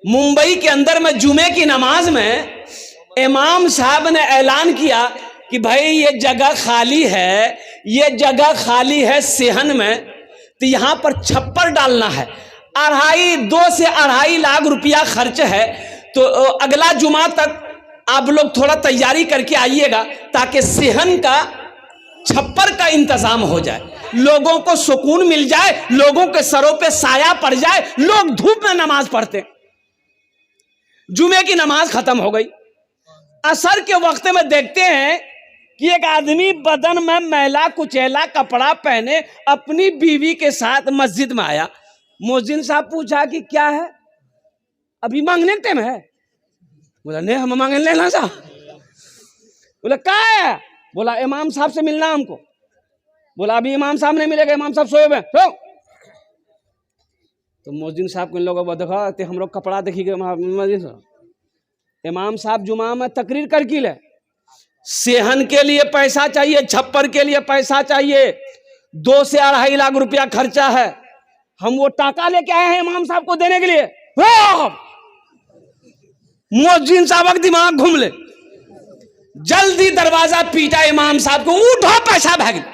मुंबई के अंदर में जुमे की नमाज में इमाम साहब ने ऐलान किया कि भाई ये जगह खाली है, ये जगह खाली है सेहन में, तो यहाँ पर छप्पर डालना है। 2 से 2.5 लाख रुपया खर्च है। तो अगला जुमा तक आप लोग थोड़ा तैयारी करके आइएगा ताकि सेहन का छप्पर का इंतजाम हो जाए, लोगों को सुकून मिल जाए, लोगों के सरों पे साया पड़ जाए, लोग धूप में नमाज पढ़ते। जुमे की नमाज खत्म हो गई। असर के वक्त में देखते हैं कि एक आदमी बदन में मैला कुचैला कपड़ा पहने अपनी बीवी के साथ मस्जिद में आया। मुअज्जिन साहब पूछा कि क्या है, अभी मांगने के टाइम है? बोला नहीं, हम मांगे लेना सा। बोला क्या है? बोला इमाम साहब से मिलना हमको। बोला अभी इमाम साहब नहीं मिलेगा, इमाम साहब सोए हुए। तो मुअज्जिन साहब को इन लोगों को देखा, हम लोग कपड़ा देखिए, इमाम साहब जुमा में तकरीर कर की ले, सेहन के लिए पैसा चाहिए, छप्पर के लिए पैसा चाहिए, 2 से 2.5 लाख रुपया खर्चा है, हम वो टाका लेके आए हैं इमाम साहब को देने के लिए। मुअज्जिन साहब का दिमाग घूम ले, जल्दी दरवाजा पीटा इमाम साहब को, उठो पैसा भाग।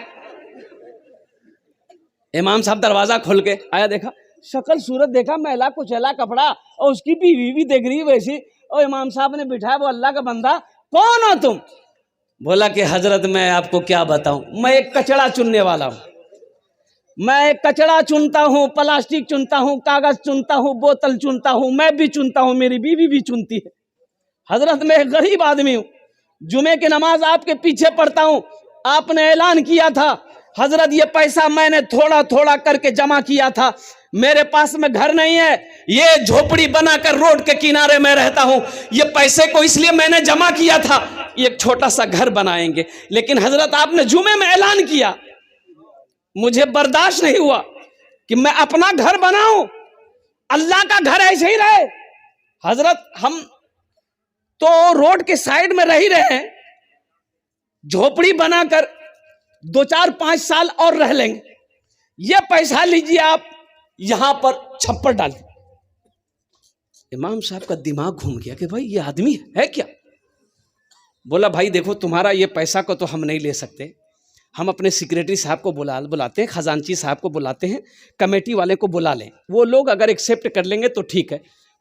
इमाम साहब दरवाजा खोल के आया, देखा शक्ल सूरत देखा, मैला कुचैला कपड़ा, और उसकी बीवी भी देख रही वैसी। और इमाम साहब ने बिठाया, वो अल्लाह का बंदा, कौन हो तुम? बोला कि हजरत मैं आपको क्या बताऊं, मैं एक कचड़ा चुनने वाला हूं, मैं एक कचड़ा चुनता हूं, प्लास्टिक चुनता हूं, कागज चुनता हूं, बोतल चुनता हूं, मैं भी चुनता हूं, मेरी बीवी भी चुनती है। हजरत मैं एक गरीब आदमी हूं, जुमे की नमाज आपके पीछे पढ़ता हूं, आपने ऐलान किया था हजरत ये पैसा मैंने थोड़ा थोड़ा करके जमा किया था, मेरे पास में घर नहीं है, ये झोपड़ी बनाकर रोड के किनारे में रहता हूं, ये पैसे को इसलिए मैंने जमा किया था, एक छोटा सा घर बनाएंगे, लेकिन हजरत आपने जुमे में ऐलान किया, मुझे बर्दाश्त नहीं हुआ कि मैं अपना घर बनाऊं, अल्लाह का घर ऐसे ही रहे। हजरत हम तो रोड के साइड में रह ही रहे हैं, झोपड़ी बनाकर 2-4-5 साल और रह लेंगे, ये पैसा लीजिए आप, यहां पर छप्पर डाल। इमाम साहब का दिमाग घूम गया कि भाई ये आदमी है क्या। बोला भाई देखो, तुम्हारा ये पैसा को तो हम नहीं ले सकते, हम अपने सेक्रेटरी साहब को बुलाते हैं, खजांची साहब को बुलाते हैं, कमेटी वाले को बुला लें, वो लोग अगर एक्सेप्ट कर लेंगे तो ठीक है,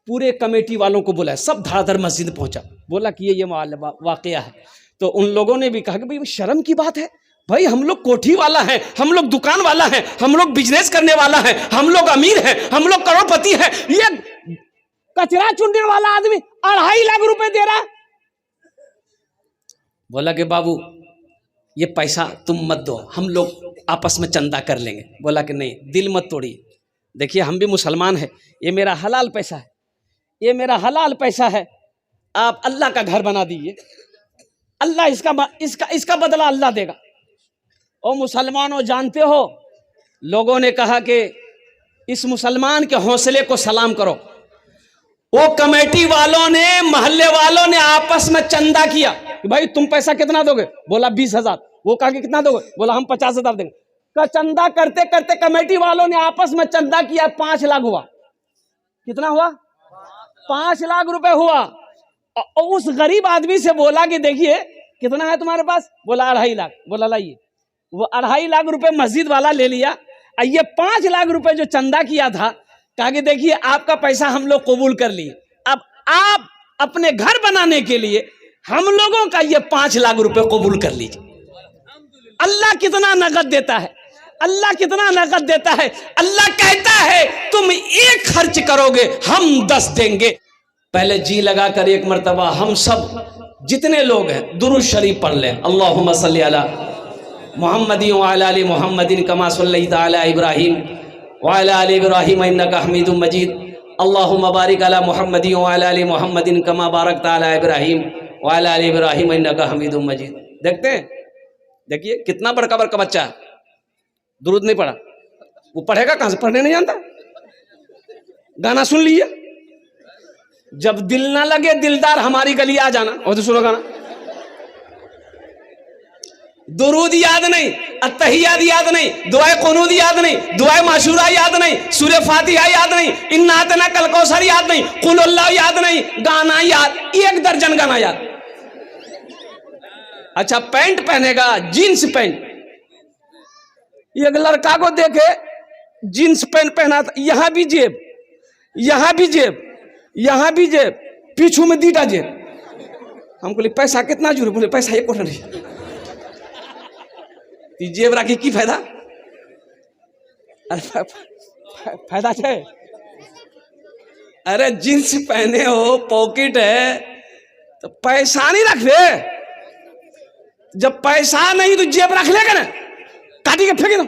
पूरे कमेटी वालों को बुलाए। सब धड़ाधड़ मस्जिद पहुंचा, बोला कि ये वाकया है। तो उन लोगों ने भी कहा कि भाई शर्म की बात है, भाई हम लोग कोठी वाला है, हम लोग दुकान वाला है, हम लोग बिजनेस करने वाला है, हम लोग अमीर हैं, हम लोग करोड़पति हैं, ये कचरा चुनने वाला आदमी 2.5 लाख रुपए दे रहा है। बोला कि बाबू ये पैसा तुम मत दो, हम लोग आपस में चंदा कर लेंगे। बोला कि नहीं, दिल मत तोड़िए, देखिए हम भी मुसलमान हैं, ये मेरा हलाल पैसा है, ये मेरा हलाल पैसा है, आप अल्लाह का घर बना दीजिए, अल्लाह इसका बदला अल्लाह देगा। और मुसलमानों जानते हो, लोगों ने कहा कि इस मुसलमान के हौसले को सलाम करो। वो कमेटी वालों ने, मोहल्ले वालों ने आपस में चंदा किया कि भाई तुम पैसा कितना दोगे? बोला 20,000। वो कहा कि कितना दोगे? बोला हम 50,000 देंगे। का चंदा करते करते कमेटी वालों ने आपस में चंदा किया, 5 लाख हुआ। कितना हुआ? 5 लाख रुपए हुआ। और उस गरीब आदमी से बोला कि देखिए कितना है तुम्हारे पास? बोला 2.5 लाख। बोला लाइए। वो 2.5 लाख रुपए मस्जिद वाला ले लिया। ये 5 लाख रुपए जो चंदा किया था, कहा कि देखिए आपका पैसा हम लोग कबूल कर लिए, अब आप अपने घर बनाने के लिए हम लोगों का ये 5 लाख रुपए कबूल कर लीजिए। अल्लाह कितना नगद देता है, अल्लाह कितना नगद देता है। अल्लाह कहता है तुम 1 खर्च करोगे, हम 10 देंगे। पहले जी लगाकर एक मर्तबा हम सब जितने लोग हैं दुरूद शरीफ पढ़ लें। अल्लाहुम्मा सल्ली अला मुहम्मदिन व अला आलि मुहम्मदिन कमा सल्लैता अला इब्राहीम व अला आलि इब्राहीम इन्नका हमीदुम मजीद। अल्लाहुम्मा बारिक अला मुहम्मदिन व अला आलि मुहम्मदिन कमा बारकता अला इब्राहीम व अला आलि इब्राहीम इन्नका हमीदुम मजीद। देखते हैं, देखिए कितना बड़का बड़का बच्चा दुरूद नहीं पढ़ा, वो पढ़ेगा कहां से? पढ़ने नहीं जानता। गाना सुन लीजिए, जब दिल ना लगे दिलदार हमारी गली आ जाना, और तो सुनो गाना। दुरूद याद नहीं, अत्तहियात याद नहीं, दुआए कुनूद याद नहीं, दुआए माशूरा याद नहीं, सूरह फातिहा याद नहीं, इन्ना अतना कल कौसर याद नहीं, कुल अल्लाह याद नहीं, गाना याद, 1 दर्जन गाना याद। अच्छा पैंट पहनेगा, जींस पैंट, एक लड़का को देखे जींस पैंट पहना था, यहां भी जेब, यहां भी जेब, यहां भी जेब, पीछू में 2टा जेब। हम बोले पैसा कितना जरूर, बोले पैसा 1 कोटा नहीं, जेब राखी की फायदा, फायदा है। अरे जींस पहने हो, पॉकेट है, तो पैसा नहीं रख दे, जब पैसा नहीं तो जेब रख लेगा ना, काटी के फेंक दो।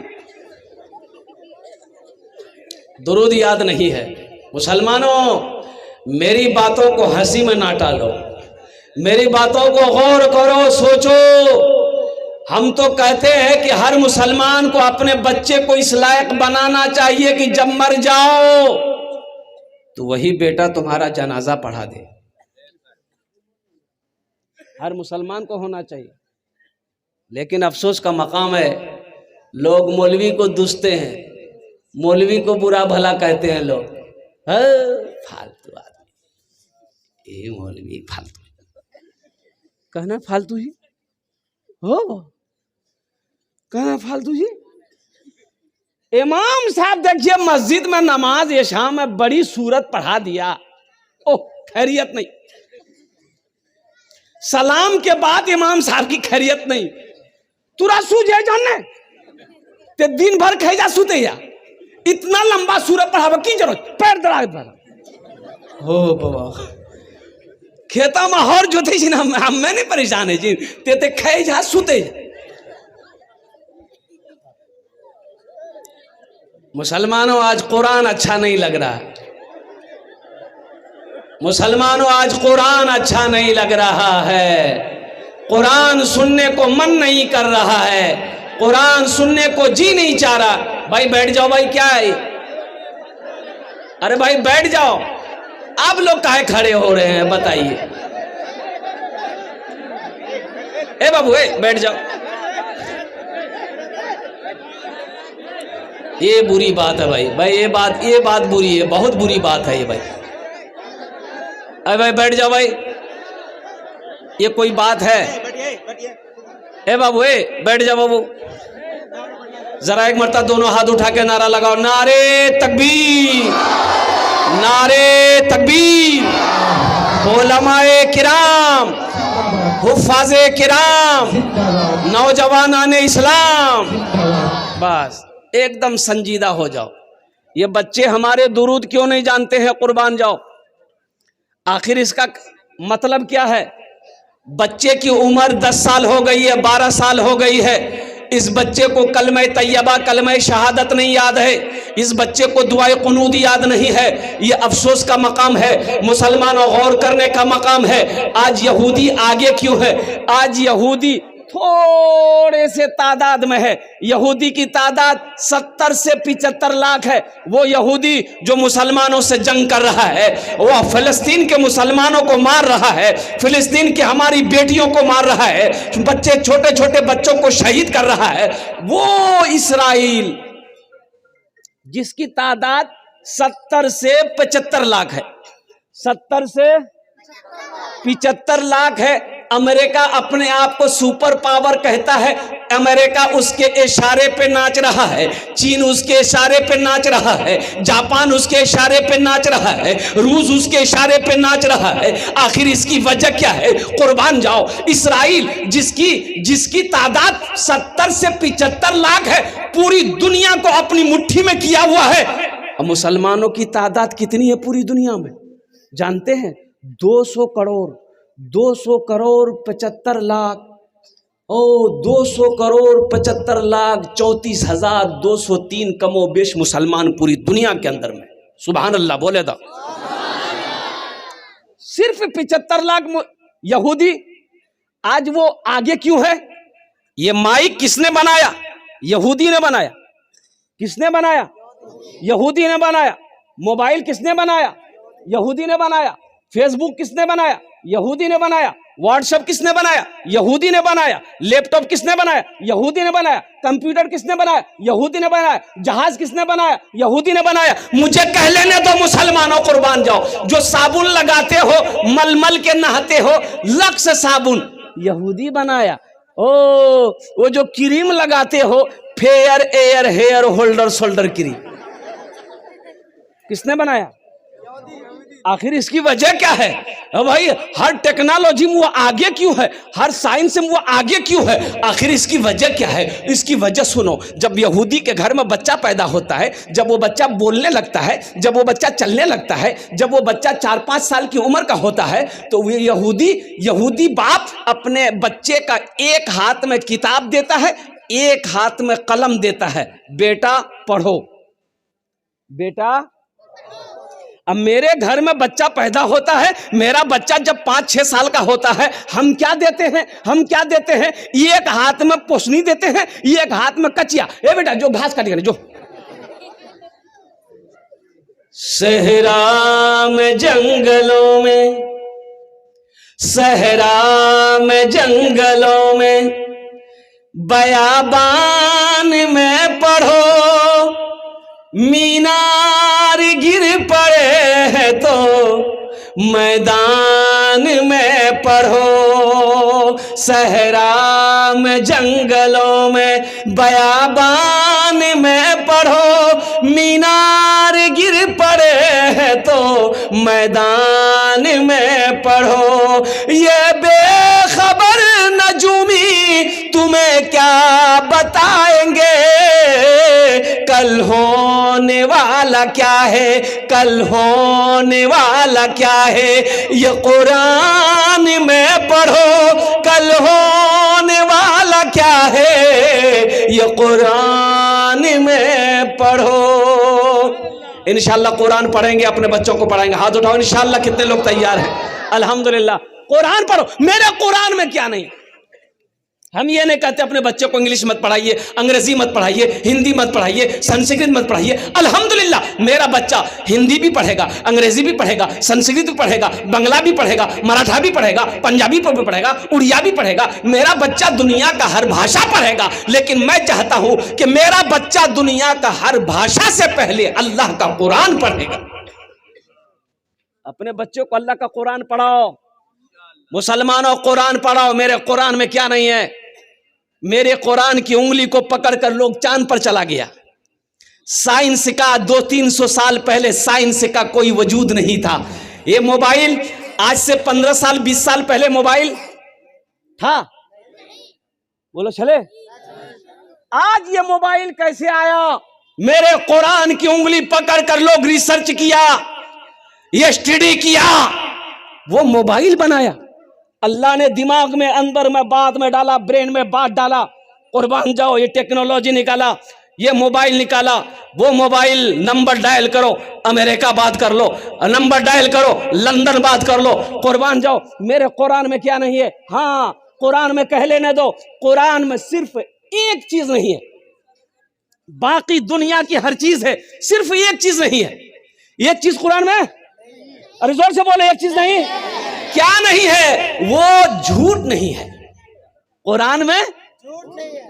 दुरूद याद नहीं है। मुसलमानों, मेरी बातों को हंसी में ना टालो, मेरी बातों को गौर करो, सोचो। हम तो कहते हैं कि हर मुसलमान को अपने बच्चे को इस लायक बनाना चाहिए कि जब मर जाओ तो वही बेटा तुम्हारा जनाजा पढ़ा दे। हर मुसलमान को होना चाहिए। लेकिन अफसोस का मकाम है, लोग मौलवी को दुसते हैं, मौलवी को बुरा भला कहते हैं लोग, फालतू आदमी, ये मौलवी फालतू, कहना फालतू ही हो, कहना फालतू जी। इमाम साहब देखिए मस्जिद में नमाज इशा में बड़ी सूरत पढ़ा दिया, ओह खैरियत नहीं, सलाम के बाद इमाम साहब की खैरियत नहीं, तुरा सूझे जानने ते दिन भर खैजा सूते या, इतना लंबा सूरत पढ़ावा की जरूरत, पैर दड़ा हो बाबा खेता में हर जोते जी ना, हम नहीं परेशान है जी, ते खैजा सूते जा। मुसलमानों आज कुरान अच्छा नहीं लग रहा, मुसलमानों आज कुरान अच्छा नहीं लग रहा है, कुरान सुनने को मन नहीं कर रहा है, कुरान सुनने को जी नहीं चाह रहा। भाई बैठ जाओ, भाई क्या है, अरे भाई बैठ जाओ, आप लोग काहे खड़े हो रहे हैं बताइए। ए बाबू ए बैठ जाओ, ये बुरी बात है भाई, भाई ये बात बुरी है, बहुत बुरी बात है ये भाई। अरे भाई बैठ जाओ भाई, ये कोई बात है? ए बाबू ए बैठ जाओ बाबू, जरा एक मरतबा दोनों हाथ उठा के नारा लगाओ, नारे तकबीर, नारे तकबीर। उलमाए किराम, हुफ़ाज़े किराम, नौजवानाने इस्लाम, बस एकदम संजीदा हो जाओ। ये बच्चे हमारे दुरूद क्यों नहीं जानते हैं, कुर्बान जाओ। आखिर इसका मतलब क्या है? बच्चे की उम्र 10 साल हो गई है, 12 साल हो गई है, इस बच्चे को कलमे तैयबा, कलमे शहादत नहीं याद है, इस बच्चे को दुआए कुनूद याद नहीं है। ये अफसोस का मकाम है, मुसलमानों गौर करने का मकाम है। आज यहूदी आगे क्यों है? आज यहूदी थोड़े से तादाद में है, यहूदी की तादाद 70 से 75 लाख है। वो यहूदी जो मुसलमानों से जंग कर रहा है, वो फिलिस्तीन के मुसलमानों को मार रहा है, फिलिस्तीन की हमारी बेटियों को मार रहा है, बच्चे छोटे छोटे बच्चों को शहीद कर रहा है। वो इस्राइल जिसकी तादाद 70 से 75 लाख है, 70 से 75 लाख है। अमेरिका अपने आप को सुपर पावर कहता है, अमेरिका उसके इशारे पे नाच रहा है, चीन उसके इशारे पे नाच रहा है, जापान उसके इशारे पे नाच रहा है, रूस उसके इशारे पे नाच रहा है। आखिर इसकी वजह क्या है? कुर्बान जाओ। इस्राइल जिसकी तादाद 70 से 75 लाख है, पूरी दुनिया को अपनी मुट्ठी में किया हुआ है। और मुसलमानों की तादाद कितनी है पूरी दुनिया में जानते हैं? 200 करोड़ 75 लाख, ओ 200 करोड़ 75 लाख 34,203 कमो बेश मुसलमान पूरी दुनिया के अंदर में। सुभान अल्लाह बोले दा। सिर्फ 75 लाख यहूदी। आज वो आगे क्यों है? ये माइक किसने बनाया? यहूदी ने बनाया। किसने बनाया? यहूदी ने बनाया। मोबाइल किसने बनाया? यहूदी ने बनाया। फेसबुक किसने बनाया? यहूदी ने बनाया। व्हाट्सएप किसने बनाया? यहूदी ने बनाया। लैपटॉप किसने बनाया? यहूदी ने बनाया। कंप्यूटर किसने बनाया? यहूदी ने बनाया। जहाज किसने बनाया? यहूदी ने बनाया। मुझे कह लेने दो मुसलमानों, कुर्बान जाओ, जो साबुन लगाते हो, मलमल के नहाते हो, लक्स साबुन यहूदी बनाया। ओ वो जो क्रीम लगाते हो, fair air hair holder shoulder cream, किसने बनाया? आखिर इसकी वजह क्या है? भाई हर टेक्नोलॉजी में वो आगे क्यों है? हर साइंस में वो आगे क्यों है? आखिर इसकी वजह क्या है? इसकी वजह सुनो। जब यहूदी के घर में बच्चा पैदा होता है, जब वो बच्चा बोलने लगता है, जब वो बच्चा चलने लगता है, जब वो बच्चा 4-5 साल की उम्र का होता है, तो वो यहूदी बाप अपने बच्चे का एक हाथ में किताब देता है, एक हाथ में कलम देता है, बेटा पढ़ो, बेटा। अब मेरे घर में बच्चा पैदा होता है, मेरा बच्चा जब 5-6 साल का होता है, हम क्या देते हैं? हम क्या देते हैं? एक हाथ में पोसनी देते हैं, एक हाथ में कचिया। ए बेटा जो घास काट के जो। सहरा में जंगलों में, सहरा में जंगलों में, बयाबान में पढ़ो, मीनार गिर पड़े हैं तो मैदान में पढ़ो। सहरा में जंगलों में, बयाबान में पढ़ो, मीनार गिर पड़े हैं तो मैदान में पढ़ो। ये बेखबर नजूमी तुम्हें क्या बताएंगे, कल होने वाला क्या है, कल होने वाला क्या है। ये कुरान में पढ़ो, कल होने वाला क्या है, ये कुरान में पढ़ो। इंशाअल्लाह कुरान पढ़ेंगे, अपने बच्चों को पढ़ाएंगे। हाथ उठाओ इंशाअल्लाह। कितने लोग तैयार हैं? अल्हम्दुलिल्लाह। कुरान पढ़ो। मेरे कुरान में क्या नहीं? हम ये नहीं कहते अपने बच्चों को इंग्लिश मत पढ़ाइए, अंग्रेजी मत पढ़ाइए, हिंदी मत पढ़ाइए, संस्कृत मत पढ़ाइए। अल्हम्दुलिल्लाह मेरा बच्चा हिंदी भी पढ़ेगा, अंग्रेजी भी पढ़ेगा, संस्कृत भी पढ़ेगा, बंगला भी पढ़ेगा, मराठा भी पढ़ेगा, पंजाबी भी पढ़ेगा, उड़िया भी पढ़ेगा। मेरा बच्चा दुनिया का हर भाषा पढ़ेगा। लेकिन मैं चाहता हूं कि मेरा बच्चा दुनिया का हर भाषा से पहले अल्लाह का कुरान पढ़ेगा। अपने बच्चों को अल्लाह का कुरान पढ़ाओ। मुसलमानों कुरान पढ़ाओ। मेरे कुरान में क्या नहीं है? मेरे कुरान की उंगली को पकड़कर लोग चांद पर चला गया। साइंस का 200-300 साल पहले साइंस का कोई वजूद नहीं था। ये मोबाइल आज से 15 साल 20 साल पहले मोबाइल था? बोलो चले। आज ये मोबाइल कैसे आया? मेरे कुरान की उंगली पकड़कर लोग रिसर्च किया, ये स्टडी किया, वो मोबाइल बनाया। अल्लाह ने दिमाग में, अंदर में, बाद में डाला, ब्रेन में बात डाला। कुर्बान जाओ, ये टेक्नोलॉजी निकाला, ये मोबाइल निकाला। वो मोबाइल नंबर डायल करो, अमेरिका बात कर लो, नंबर डायल करो, लंदन बात कर लो। कुर्बान जाओ, मेरे कुरान में क्या नहीं है? हाँ, कुरान में कह लेने दो, कुरान में सिर्फ एक चीज नहीं है, बाकी दुनिया की हर चीज है, सिर्फ एक चीज नहीं है। एक चीज कुरान में, अरे जोर से बोले, एक चीज नहीं। क्या नहीं है? वो झूठ नहीं है। कुरान में झूठ नहीं है।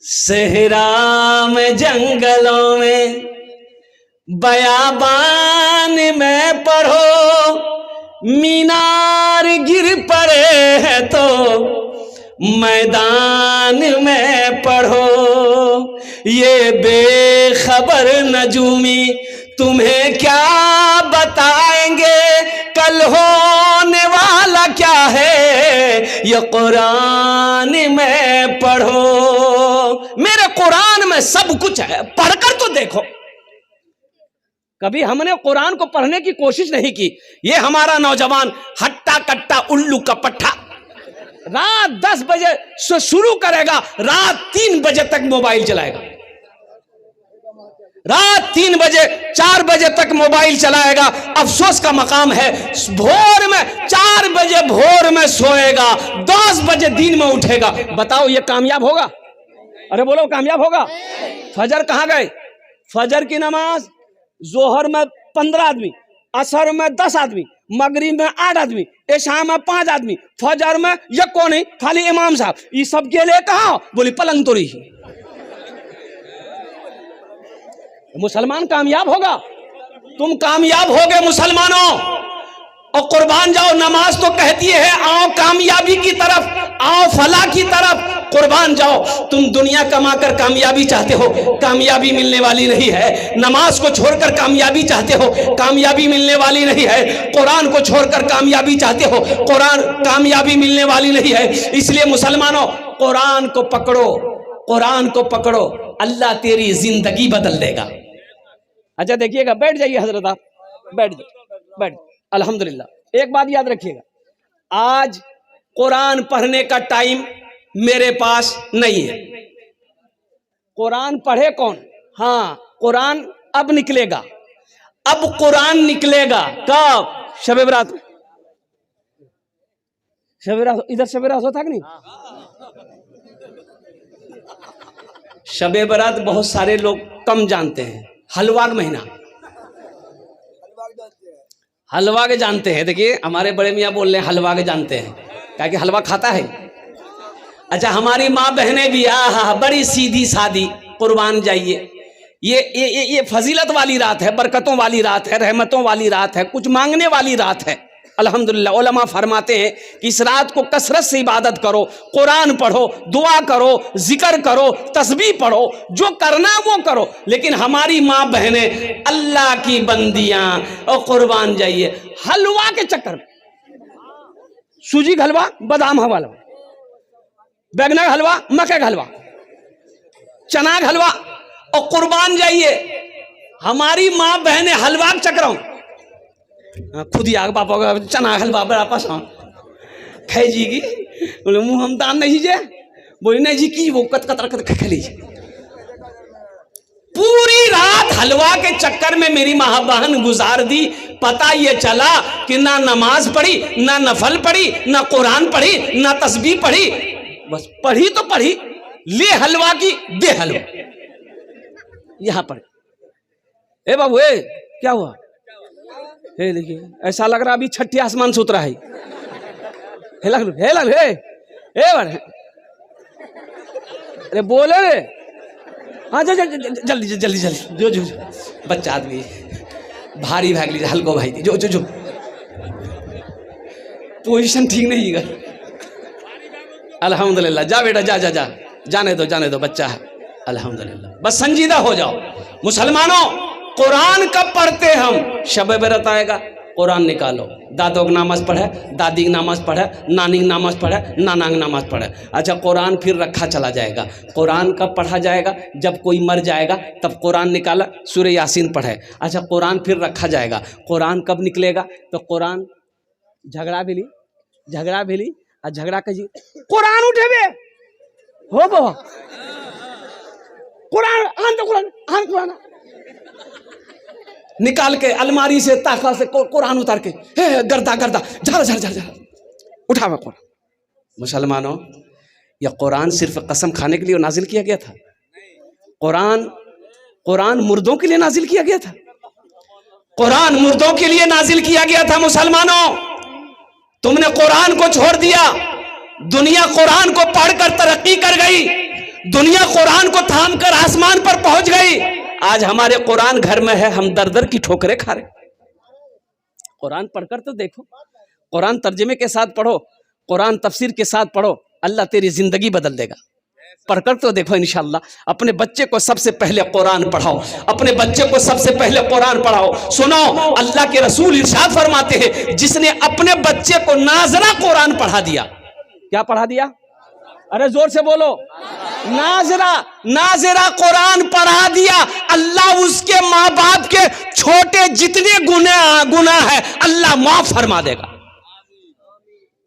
सहरा में जंगलों में, बयाबान में पढ़ो, मीनार गिर पड़े हैं तो मैदान में पढ़ो। ये बेखबर नजूमी तुम्हें क्या बताएंगे, कल होने वाला क्या है, ये कुरान में पढ़ो। मेरे कुरान में सब कुछ है, पढ़कर तो देखो। कभी हमने कुरान को पढ़ने की कोशिश नहीं की। ये हमारा नौजवान हट्टा कट्टा उल्लू का पट्टा रात 10 बजे से शुरू करेगा, रात 3 बजे तक मोबाइल चलाएगा, रात 3 बजे 4 बजे तक मोबाइल चलाएगा। अफसोस का मकाम है, भोर में 4 बजे भोर में सोएगा, 10 बजे दिन में उठेगा। बताओ ये कामयाब होगा? अरे बोलो कामयाब होगा? फजर कहाँ गए? फजर की नमाज जोहर में 15 आदमी, असर में 10 आदमी, मगरिब में 8 आदमी, इशा में 5 आदमी, फजर में यको नहीं, खाली इमाम साहब। ये सब गेले कहाँ? बोली पलंग तोड़ी। मुसलमान कामयाब होगा, तुम कामयाब होगे मुसलमानों। और कुर्बान जाओ, नमाज तो कहती है आओ कामयाबी की तरफ, आओ फलाह की तरफ, कुर्बान जाओ। तुम दुनिया कमाकर कामयाबी चाहते हो, कामयाबी मिलने वाली नहीं है। नमाज को छोड़कर कामयाबी चाहते हो, कामयाबी मिलने वाली नहीं है। कुरान को छोड़कर कामयाबी चाहते हो, कुरान कामयाबी मिलने वाली नहीं है। इसलिए मुसलमानों, कुरान को पकड़ो, कुरान को पकड़ो, अल्लाह तेरी जिंदगी बदल देगा। अच्छा देखिएगा, बैठ जाइए हजरत, आप बैठ बैठ। अल्हम्दुलिल्लाह। एक बात याद रखिएगा, आज कुरान पढ़ने का टाइम मेरे पास नहीं है। कुरान पढ़े कौन? हाँ, कुरान अब निकलेगा, अब कुरान निकलेगा। कब? शब बरात। शब बरात इधर शब बरात होता कि नहीं? शब बरात बहुत सारे लोग कम जानते हैं। हलवा का महीना, हलवा के जानते हैं। देखिए हमारे बड़े मियाँ बोल रहे हैं हलवा के जानते हैं, क्या कि हलवा खाता है। अच्छा, हमारी माँ बहनें भी आहा बड़ी सीधी सादी, कुर्बान जाइए। ये फजीलत वाली रात है, बरकतों वाली रात है, रहमतों वाली रात है, कुछ मांगने वाली रात है। अल्हम्दुलिल्लाह। उलमा फरमाते हैं कि इस रात को कसरत से इबादत करो, कुरान पढ़ो, दुआ करो, जिक्र करो, तस्बीह पढ़ो, जो करना वो करो। लेकिन हमारी माँ बहनें अल्लाह की बंदियां और कुर्बान जाइए हलवा के चक्कर में, सूजी का हलवा, बादाम हलवा, बैंगन का हलवा, मक्के का हलवा, चना का हलवा, और कुर्बान जाइए। हमारी माँ बहनें हलवा के चक्कर में खुद ही आग पापा का चना हलवा बड़ा पसंद खाई जी की। बोले मुँह हम दान नहीं जे, बोली नहीं जी की वो कत कतर कत खा लीजिए। पूरी रात हलवा के चक्कर में मेरी माँ बहन गुजार दी। पता ये चला कि ना नमाज पढ़ी, ना नफल पढ़ी, ना कुरान पढ़ी, ना तस्बीह पढ़ी, बस पढ़ी तो पढ़ी, ले हलवा की दे हलवा। यहां पर ए बाबू, ए क्या हुआ? हे देखिए, ऐसा लग रहा अभी छठी आसमान से उतरा है। हे लग हे अरे बोले रे, हाँ जल्दी जल्दी जल्दी जो बच्चा आदमी भारी भाग लीजिए, हल्को भाई जो पोजीशन ठीक नहीं है। अल्हम्दुलिल्लाह। जा बेटा जा जा जा, जाने दो बच्चा है। अल्हम्दुलिल्लाह। बस संजीदा हो जाओ मुसलमानों। कुरान कब पढ़ते हम? शब बरात आएगा, कुरान निकालो। दादों की नमाज पढ़े, दादी की नमाज पढ़े, नानी की नमाज पढ़े, नाना की नमाज पढ़े। अच्छा, कुरान फिर रखा चला जाएगा। कुरान कब पढ़ा जाएगा? जब कोई मर जाएगा तब कुरान निकाला, सूरह यासीन पढ़े। अच्छा, कुरान फिर रखा जाएगा। कुरान कब निकलेगा? तो कुरान झगड़ा भी ली और झगड़ा कर जी कुरान उठे बे हो बाबा, कुरान आन तो कुरान निकाल के अलमारी से ताका से कुरान उतार के गर्दा झर उठावा कुरान। मुसलमानों, यह कुरान सिर्फ कसम खाने के लिए नाजिल किया गया था? कुरान मुर्दों के लिए नाजिल किया गया था? कुरान मुर्दों के लिए नाजिल किया गया था? मुसलमानों, तुमने कुरान को छोड़ दिया। दुनिया कुरान को पढ़कर तरक्की कर गई, दुनिया कुरान को थाम कर आसमान पर पहुंच गई। आज हमारे कुरान घर में है, हम दर दर की ठोकरें खा रहे। कुरान पढ़कर तो देखो, कुरान तर्जुमे के साथ पढ़ो, कुरान तफसीर के साथ पढ़ो, अल्लाह तेरी जिंदगी बदल देगा। पढ़कर तो देखो इंशाअल्लाह। अपने बच्चे को सबसे पहले कुरान पढ़ाओ, अपने बच्चे को सबसे पहले कुरान पढ़ाओ। सुनो, अल्लाह के रसूल इरशाद फरमाते हैं, जिसने अपने बच्चे को नाजरा कुरान पढ़ा दिया। क्या पढ़ा दिया? अरे जोर से बोलो, नाजरा कुरान पढ़ा दिया, अल्लाह उसके माँ बाप के छोटे जितने गुनाह है अल्लाह माफ फरमा देगा।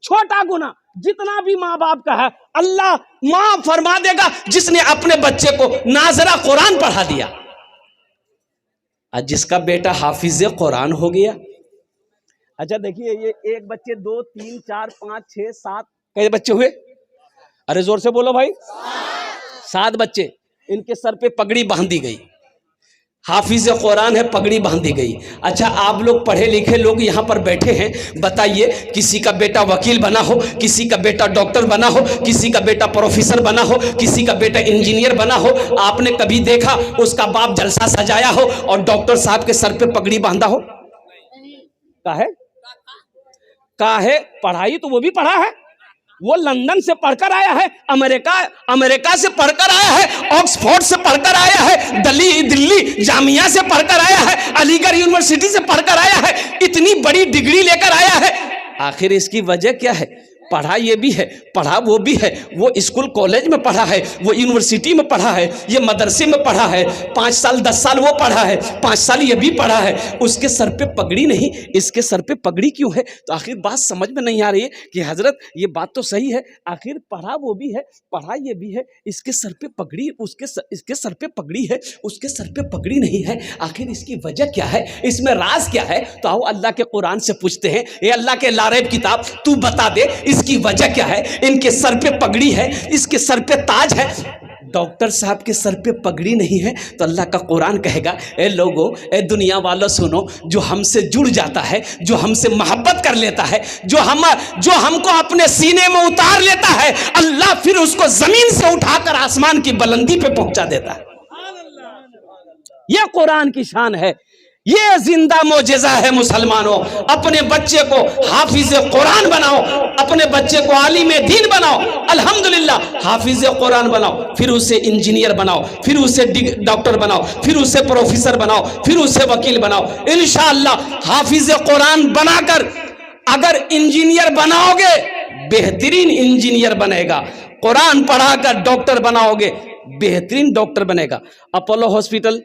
छोटा गुनाह जितना भी माँ बाप का है अल्लाह माफ फरमा देगा, जिसने अपने बच्चे को नाजरा कुरान पढ़ा दिया। आज जिसका बेटा हाफिज कुरान हो गया। अच्छा देखिए, ये एक बच्चे, 2 3 4 5 6 7 कई बच्चे हुए? अरे जोर से बोलो भाई, 7 बच्चे। इनके सर पे पगड़ी बांधी गई, हाफिज कुरान है, पगड़ी बांधी गई। अच्छा, आप लोग पढ़े लिखे लोग यहाँ पर बैठे हैं, बताइए, किसी का बेटा वकील बना हो, किसी का बेटा डॉक्टर बना हो, किसी का बेटा प्रोफेसर बना हो, किसी का बेटा इंजीनियर बना हो, आपने कभी देखा उसका बाप जलसा सजाया हो और डॉक्टर साहब के सर पे पगड़ी बांधा हो? काहे? पढ़ाई तो वो भी पढ़ा है, वो लंदन से पढ़कर आया है, अमेरिका से पढ़कर आया है, ऑक्सफोर्ड से पढ़कर आया है, दिल्ली जामिया से पढ़कर आया है, अलीगढ़ यूनिवर्सिटी से पढ़कर आया है, इतनी बड़ी डिग्री लेकर आया है। आखिर इसकी वजह क्या है? पढ़ा ये भी है, पढ़ा वो भी है, वो स्कूल कॉलेज में पढ़ा है, वो यूनिवर्सिटी में पढ़ा है, ये मदरसे में पढ़ा है, 5 साल 10 साल वो पढ़ा है, 5 साल ये भी पढ़ा है, उसके सर पे पगड़ी नहीं, इसके सर पे पगड़ी क्यों है? तो आखिर बात समझ में नहीं आ रही है कि हजरत ये बात तो सही है, आखिर पढ़ा वो भी है, पढ़ा ये भी है, इसके सर पे पगड़ी, इसके सर पे पगड़ी है, उसके सर पे पगड़ी नहीं है, आखिर इसकी वजह क्या है? इसमें राज क्या है? तो आओ अल्लाह के कुरान से पूछते हैं, ये अल्लाह के लारेब किताब, तू बता दे इसकी वजह क्या है? इनके सर पे पगड़ी है, इसके सर पे ताज है, डॉक्टर साहब के सर पे पगड़ी नहीं है। तो अल्लाह का कुरान कहेगा, ए लोगो, ए दुनिया वालों सुनो, जो हमसे जुड़ जाता है, जो हमसे मोहब्बत कर लेता है, जो हमको अपने सीने में उतार लेता है, अल्लाह फिर उसको जमीन से उठाकर आसमान की बुलंदी पे पहुंचा देता है। यह कुरान की शान है, ये जिंदा मोजेजा है। मुसलमानों, अपने बच्चे को हाफिज कुरान बनाओ, अपने बच्चे को आलिम दीन बनाओ, अल्हम्दुलिल्लाह हाफिज कुरान बनाओ, फिर उसे इंजीनियर बनाओ, फिर उसे डॉक्टर बनाओ, फिर उसे प्रोफेसर बनाओ, फिर उसे वकील बनाओ। इंशाअल्लाह हाफिज कुरान बनाकर अगर इंजीनियर बनाओगे, बेहतरीन इंजीनियर बनेगा। कुरान पढ़ाकर डॉक्टर बनाओगे, बेहतरीन डॉक्टर बनेगा। अपोलो हॉस्पिटल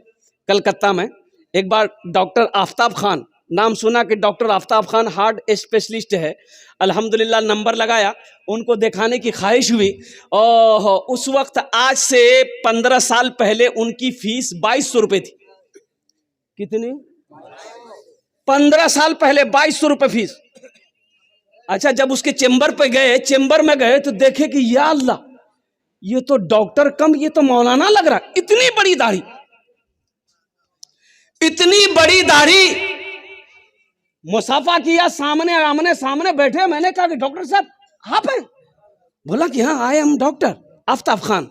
कलकत्ता में एक बार डॉक्टर आफ्ताब खान, नाम सुना कि doctor Aftab Khan heart specialist है, अल्हम्दुलिल्लाह नंबर लगाया, उनको दिखाने की ख्वाहिश हुई। और उस वक्त आज से 15 साल पहले उनकी फीस 2200 रुपये थी। कितनी? 15 साल पहले 2200 रुपये फीस। अच्छा, जब उसके चेंबर में गए तो देखे कि या अल्लाह, ये तो डॉक्टर कम, ये तो मौलाना लग रहा, इतनी बड़ी दाढ़ी, इतनी बड़ी दाढ़ी। मुसाफा किया, आमने सामने बैठे। मैंने कहा कि डॉक्टर साहब आप हैं? बोला कि हाँ, I am doctor Aftab Khan.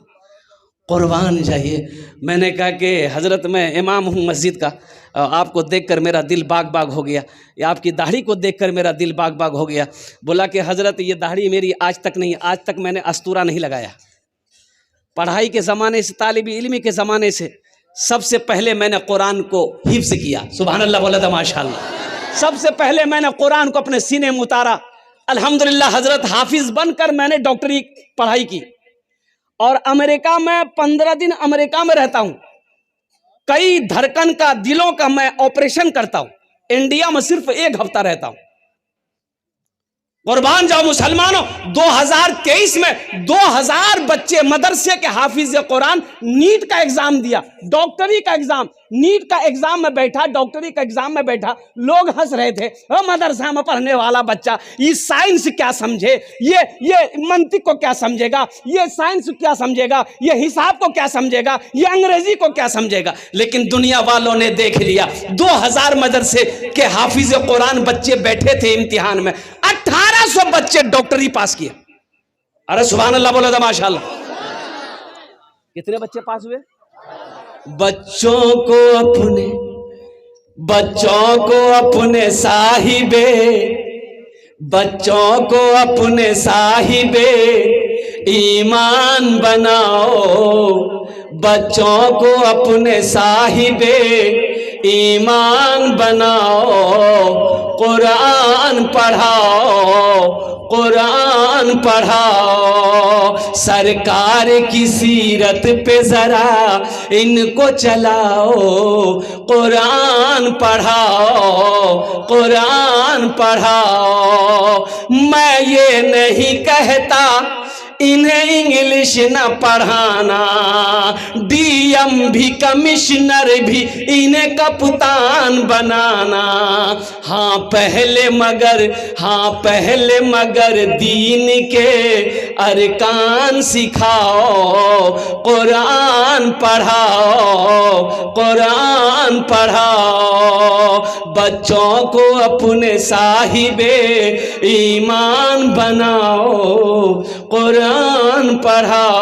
कुर्बान जाइए। मैंने कहा कि हजरत मैं इमाम हूँ मस्जिद का, आपको देखकर मेरा दिल बाग बाग हो गया, या आपकी दाढ़ी को देखकर मेरा दिल बाग बाग हो गया। बोला कि हजरत ये दाढ़ी मेरी आज तक नहीं, आज तक मैंने अस्तूरा नहीं लगाया। पढ़ाई के ज़माने से, तालिबी इल्मी के ज़माने से सबसे पहले मैंने कुरान को हिफ्ज़ किया। सुभान अल्लाह, बोला था माशाअल्लाह। सबसे पहले मैंने कुरान को अपने सीने में उतारा। अल्हम्दुलिल्लाह हजरत हाफिज बनकर मैंने डॉक्टरी पढ़ाई की, और अमेरिका में 15 दिन अमेरिका में रहता हूं। कई धड़कन का, दिलों का मैं ऑपरेशन करता हूं। इंडिया में सिर्फ 1 हफ्ता रहता हूं। कुर्बान जाओ मुसलमानों, 2023 में 2000 बच्चे मदरसे के हाफिज कुरान नीट का एग्जाम दिया, डॉक्टरी का एग्जाम, नीट का एग्जाम में बैठा, डॉक्टरी का एग्जाम में बैठा। लोग हंस रहे थे, मदरसा में पढ़ने वाला बच्चा ये साइंस क्या समझे, ये मंतिक को क्या समझेगा, ये साइंस क्या समझेगा, ये हिसाब को क्या समझेगा, ये अंग्रेजी को क्या समझेगा। लेकिन दुनिया वालों ने देख लिया, 2000 मदरसे के हाफिज कुरान बच्चे बैठे थे इम्तिहान में, 1800 बच्चे डॉक्टरी पास किए। अरे सुभान अल्लाह, बोला था माशाअल्लाह। कितने बच्चे पास हुए? बच्चों को अपने साहिबे, बच्चों को अपने साहिबे ईमान बनाओ, बच्चों को अपने साहिबे ईमान बनाओ, कुरान पढ़ाओ, कुरान पढ़ाओ, सरकार की सीरत पे जरा इनको चलाओ, कुरान पढ़ाओ, कुरान पढ़ाओ। मैं ये नहीं कहता इन्हें इंग्लिश न पढ़ाना, डीएम भी कमिश्नर भी इन्हें कप्तान बनाना। हाँ पहले मगर दीन के अरकान सिखाओ, कुरान पढ़ाओ, बच्चों को अपने साहिबे ईमान बनाओ, कुरान पढ़ाओ।